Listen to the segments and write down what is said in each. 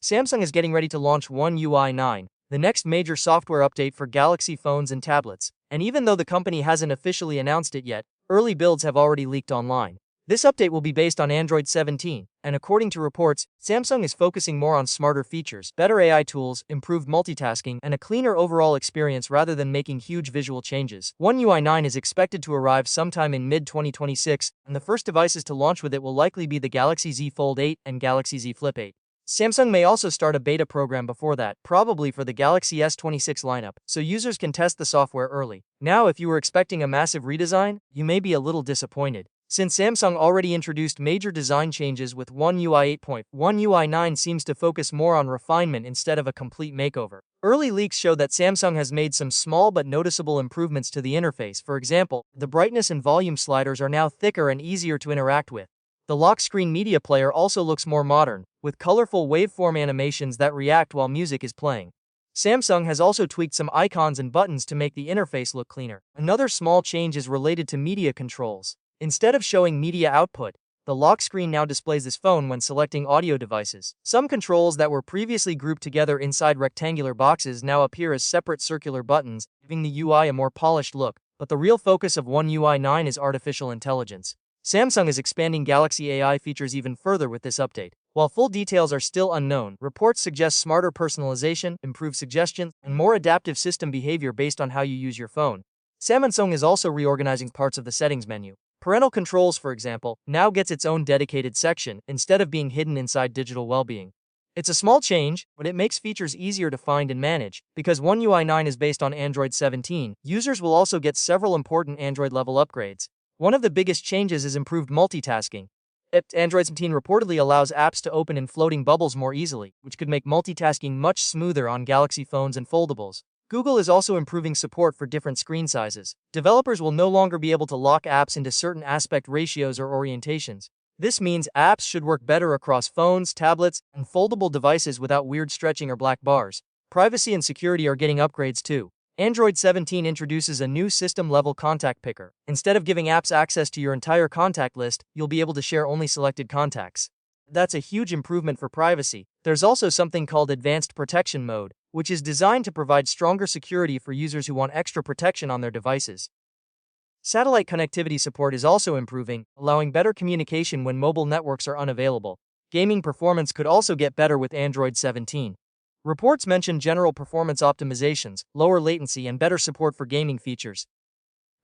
Samsung is getting ready to launch One UI 9, the next major software update for Galaxy phones and tablets. And even though the company hasn't officially announced it yet, early builds have already leaked online. This update will be based on Android 17, and according to reports, Samsung is focusing more on smarter features, better AI tools, improved multitasking, and a cleaner overall experience rather than making huge visual changes. One UI 9 is expected to arrive sometime in mid-2026, and the first devices to launch with it will likely be the Galaxy Z Fold 8 and Galaxy Z Flip 8. Samsung may also start a beta program before that, probably for the Galaxy S26 lineup, so users can test the software early. Now, if you were expecting a massive redesign, you may be a little disappointed. Since Samsung already introduced major design changes with One UI 8. One UI 9 seems to focus more on refinement instead of a complete makeover. Early leaks show that Samsung has made some small but noticeable improvements to the interface. For example, the brightness and volume sliders are now thicker and easier to interact with. The lock screen media player also looks more modern, with colorful waveform animations that react while music is playing. Samsung has also tweaked some icons and buttons to make the interface look cleaner. Another small change is related to media controls. Instead of showing media output, the lock screen now displays this phone when selecting audio devices. Some controls that were previously grouped together inside rectangular boxes now appear as separate circular buttons, giving the UI a more polished look. But the real focus of One UI 9 is artificial intelligence. Samsung is expanding Galaxy AI features even further with this update. While full details are still unknown, reports suggest smarter personalization, improved suggestions, and more adaptive system behavior based on how you use your phone. Samsung is also reorganizing parts of the settings menu. Parental controls, for example, now gets its own dedicated section, instead of being hidden inside digital well-being. It's a small change, but it makes features easier to find and manage. Because One UI 9 is based on Android 17, users will also get several important Android-level upgrades. One of the biggest changes is improved multitasking. Android 17 reportedly allows apps to open in floating bubbles more easily, which could make multitasking much smoother on Galaxy phones and foldables. Google is also improving support for different screen sizes. Developers will no longer be able to lock apps into certain aspect ratios or orientations. This means apps should work better across phones, tablets, and foldable devices without weird stretching or black bars. Privacy and security are getting upgrades too. Android 17 introduces a new system-level contact picker. Instead of giving apps access to your entire contact list, you'll be able to share only selected contacts. That's a huge improvement for privacy. There's also something called Advanced Protection Mode, which is designed to provide stronger security for users who want extra protection on their devices. Satellite connectivity support is also improving, allowing better communication when mobile networks are unavailable. Gaming performance could also get better with Android 17. Reports mention general performance optimizations, lower latency, and better support for gaming features.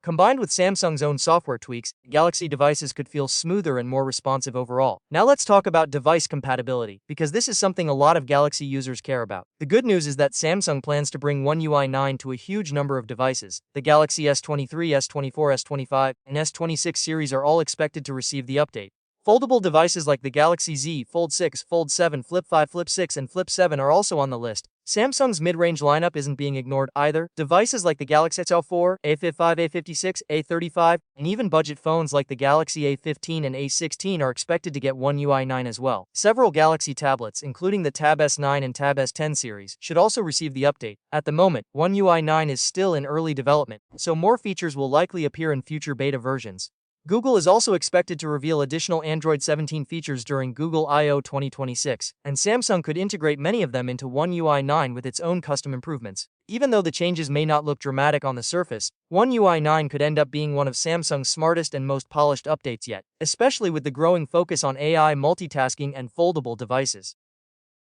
Combined with Samsung's own software tweaks, Galaxy devices could feel smoother and more responsive overall. Now let's talk about device compatibility, because this is something a lot of Galaxy users care about. The good news is that Samsung plans to bring One UI 9 to a huge number of devices. The Galaxy S23, S24, S25, and S26 series are all expected to receive the update. Foldable devices like the Galaxy Z Fold 6, Fold 7, Flip 5, Flip 6, and Flip 7 are also on the list. Samsung's mid-range lineup isn't being ignored either. Devices like the Galaxy S4, A55, A56, A35, and even budget phones like the Galaxy A15 and A16 are expected to get One UI 9 as well. Several Galaxy tablets, including the Tab S9 and Tab S10 series, should also receive the update. At the moment, One UI 9 is still in early development, so more features will likely appear in future beta versions. Google is also expected to reveal additional Android 17 features during Google I/O 2026, and Samsung could integrate many of them into One UI 9 with its own custom improvements. Even though the changes may not look dramatic on the surface, One UI 9 could end up being one of Samsung's smartest and most polished updates yet, especially with the growing focus on AI, multitasking, and foldable devices.